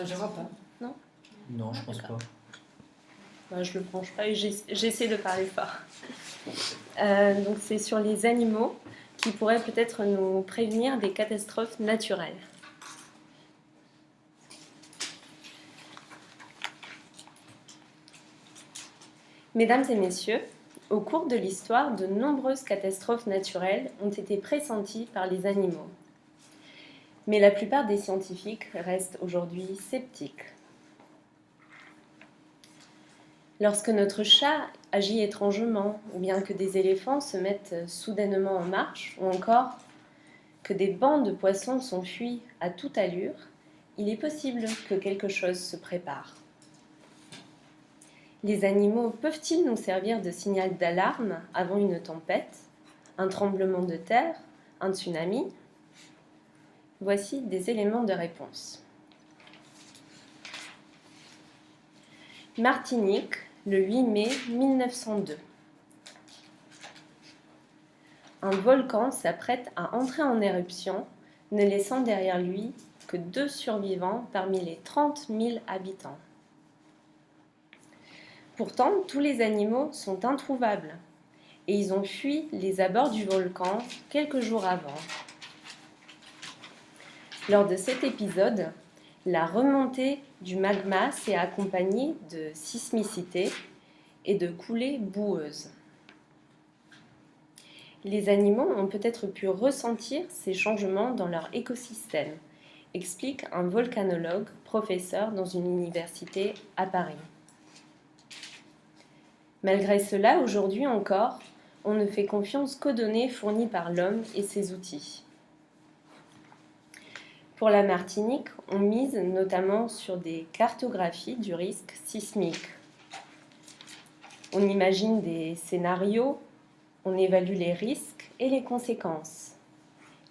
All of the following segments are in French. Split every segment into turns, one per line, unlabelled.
s'agira pas.
Non?
Non, je pense pas.
Je le branche pas et j'essaie de parler fort. Donc c'est sur les animaux qui pourraient peut-être nous prévenir des catastrophes naturelles. Mesdames et messieurs, au cours de l'histoire, de nombreuses catastrophes naturelles ont été pressenties par les animaux. Mais la plupart des scientifiques restent aujourd'hui sceptiques. Lorsque notre chat agit étrangement, ou bien que des éléphants se mettent soudainement en marche, ou encore que des bancs de poissons s'enfuient à toute allure, il est possible que quelque chose se prépare. Les animaux peuvent-ils nous servir de signal d'alarme avant une tempête, un tremblement de terre, un tsunami? Voici des éléments de réponse. Martinique, le 8 mai 1902. Un volcan s'apprête à entrer en éruption, ne laissant derrière lui que 2 survivants parmi les 30 000 habitants. Pourtant, tous les animaux sont introuvables et ils ont fui les abords du volcan quelques jours avant. Lors de cet épisode, la remontée du magma s'est accompagnée de sismicité et de coulées boueuses. Les animaux ont peut-être pu ressentir ces changements dans leur écosystème, explique un volcanologue, professeur dans une université à Paris. Malgré cela, aujourd'hui encore, on ne fait confiance qu'aux données fournies par l'homme et ses outils. Pour la Martinique, on mise notamment sur des cartographies du risque sismique. On imagine des scénarios, on évalue les risques et les conséquences.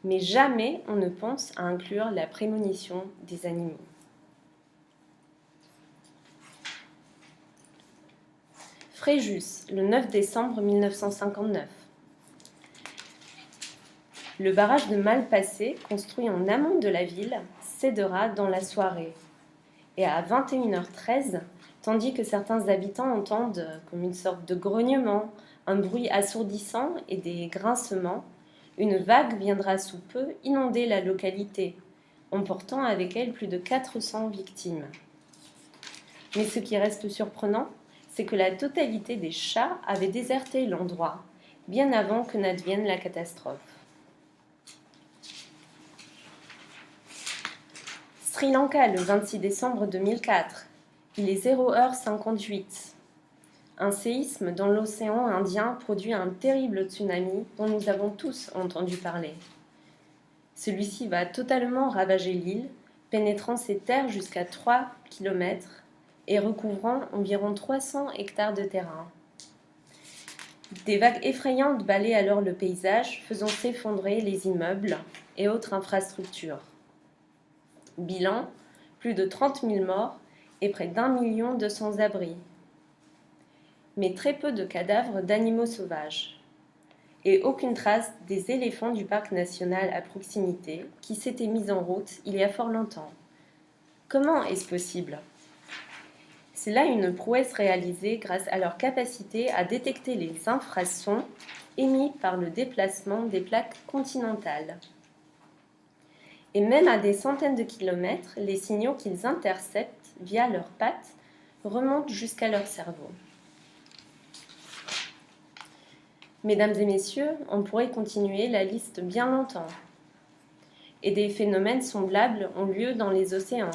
Mais jamais on ne pense à inclure la prémonition des animaux. Fréjus, le 9 décembre 1959. Le barrage de Malpasset, construit en amont de la ville, cédera dans la soirée. Et à 21h13, tandis que certains habitants entendent comme une sorte de grognement, un bruit assourdissant et des grincements, une vague viendra sous peu inonder la localité, emportant avec elle plus de 400 victimes. Mais ce qui reste surprenant, c'est que la totalité des chats avait déserté l'endroit, bien avant que n'advienne la catastrophe. Sri Lanka, le 26 décembre 2004. Il est 0h58. Un séisme dans l'océan Indien produit un terrible tsunami dont nous avons tous entendu parler. Celui-ci va totalement ravager l'île, pénétrant ses terres jusqu'à 3 km et recouvrant environ 300 hectares de terrain. Des vagues effrayantes balayent alors le paysage, faisant s'effondrer les immeubles et autres infrastructures. Bilan, plus de 30 000 morts et près d'1 million de sans-abri. Mais très peu de cadavres d'animaux sauvages. Et aucune trace des éléphants du parc national à proximité qui s'étaient mis en route il y a fort longtemps. Comment est-ce possible ? C'est là une prouesse réalisée grâce à leur capacité à détecter les infrasons émis par le déplacement des plaques continentales. Et même à des centaines de kilomètres, les signaux qu'ils interceptent via leurs pattes remontent jusqu'à leur cerveau. Mesdames et messieurs, on pourrait continuer la liste bien longtemps. Et des phénomènes semblables ont lieu dans les océans.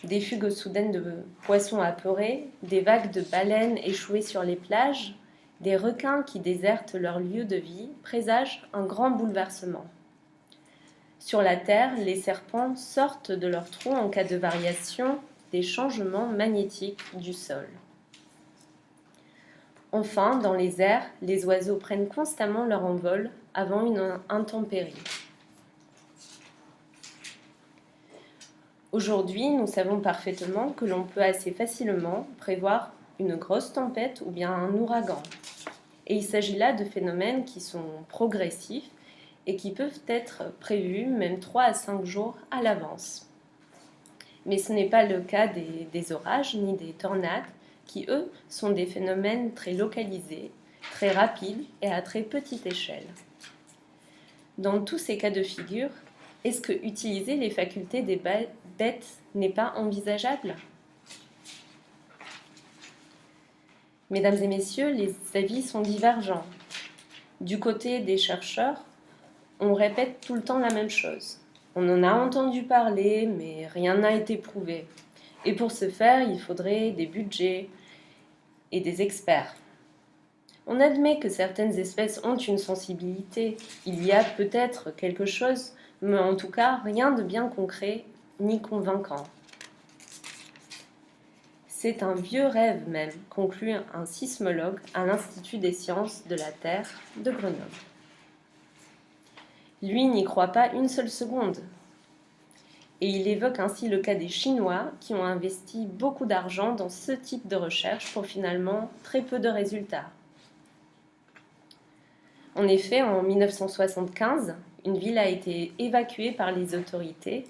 Des fugues soudaines de poissons apeurés, des vagues de baleines échouées sur les plages, des requins qui désertent leur lieu de vie présagent un grand bouleversement. Sur la Terre, les serpents sortent de leurs trous en cas de variation des changements magnétiques du sol. Enfin, dans les airs, les oiseaux prennent constamment leur envol avant une intempérie. Aujourd'hui, nous savons parfaitement que l'on peut assez facilement prévoir une grosse tempête ou bien un ouragan. Et il s'agit là de phénomènes qui sont progressifs et qui peuvent être prévus même 3 à 5 jours à l'avance. Mais ce n'est pas le cas des orages ni des tornades, qui eux sont des phénomènes très localisés, très rapides et à très petite échelle. Dans tous ces cas de figure, est-ce que utiliser les facultés des bêtes n'est pas envisageable? Mesdames et messieurs, les avis sont divergents. Du côté des chercheurs, on répète tout le temps la même chose. On en a entendu parler, mais rien n'a été prouvé. Et pour ce faire, il faudrait des budgets et des experts. On admet que certaines espèces ont une sensibilité. Il y a peut-être quelque chose, mais en tout cas, rien de bien concret ni convaincant. C'est un vieux rêve même, conclut un sismologue à l'Institut des sciences de la Terre de Grenoble. Lui n'y croit pas une seule seconde. Et il évoque ainsi le cas des Chinois qui ont investi beaucoup d'argent dans ce type de recherche pour finalement très peu de résultats. En effet, en 1975, une ville a été évacuée par les autorités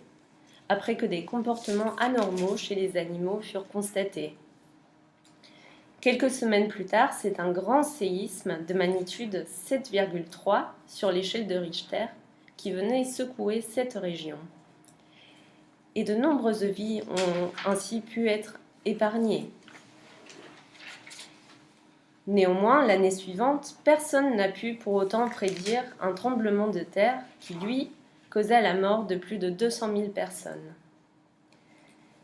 après que des comportements anormaux chez les animaux furent constatés. Quelques semaines plus tard, c'est un grand séisme de magnitude 7,3 sur l'échelle de Richter qui venait secouer cette région. Et de nombreuses vies ont ainsi pu être épargnées. Néanmoins, l'année suivante, personne n'a pu pour autant prédire un tremblement de terre qui, lui, causa la mort de plus de 200 000 personnes.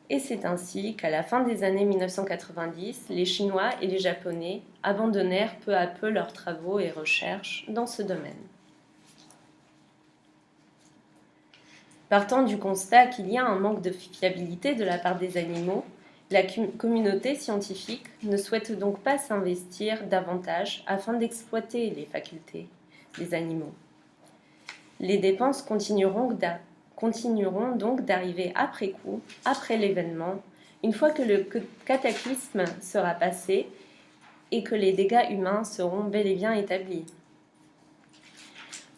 Et c'est ainsi qu'à la fin des années 1990, les Chinois et les Japonais abandonnèrent peu à peu leurs travaux et recherches dans ce domaine. Partant du constat qu'il y a un manque de fiabilité de la part des animaux, la communauté scientifique ne souhaite donc pas s'investir davantage afin d'exploiter les facultés des animaux. Les dépenses continueront donc d'arriver après coup, après l'événement, une fois que le cataclysme sera passé et que les dégâts humains seront bel et bien établis.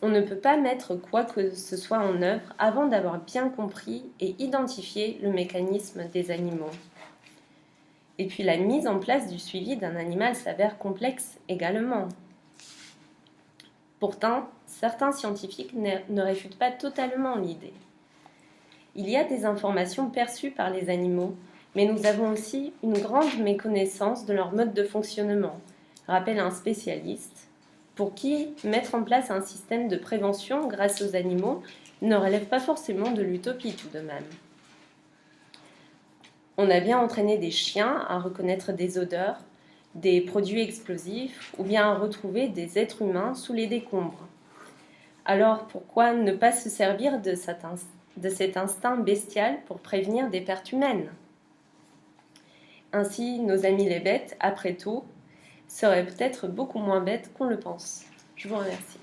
On ne peut pas mettre quoi que ce soit en œuvre avant d'avoir bien compris et identifié le mécanisme des animaux. Et puis la mise en place du suivi d'un animal s'avère complexe également. Pourtant, certains scientifiques ne réfutent pas totalement l'idée. Il y a des informations perçues par les animaux, mais nous avons aussi une grande méconnaissance de leur mode de fonctionnement, rappelle un spécialiste, pour qui mettre en place un système de prévention grâce aux animaux ne relève pas forcément de l'utopie tout de même. On a bien entraîné des chiens à reconnaître des odeurs, des produits explosifs ou bien à retrouver des êtres humains sous les décombres. Alors pourquoi ne pas se servir de cet instinct bestial pour prévenir des pertes humaines? Ainsi, nos amis les bêtes, après tout, seraient peut-être beaucoup moins bêtes qu'on le pense. Je vous remercie.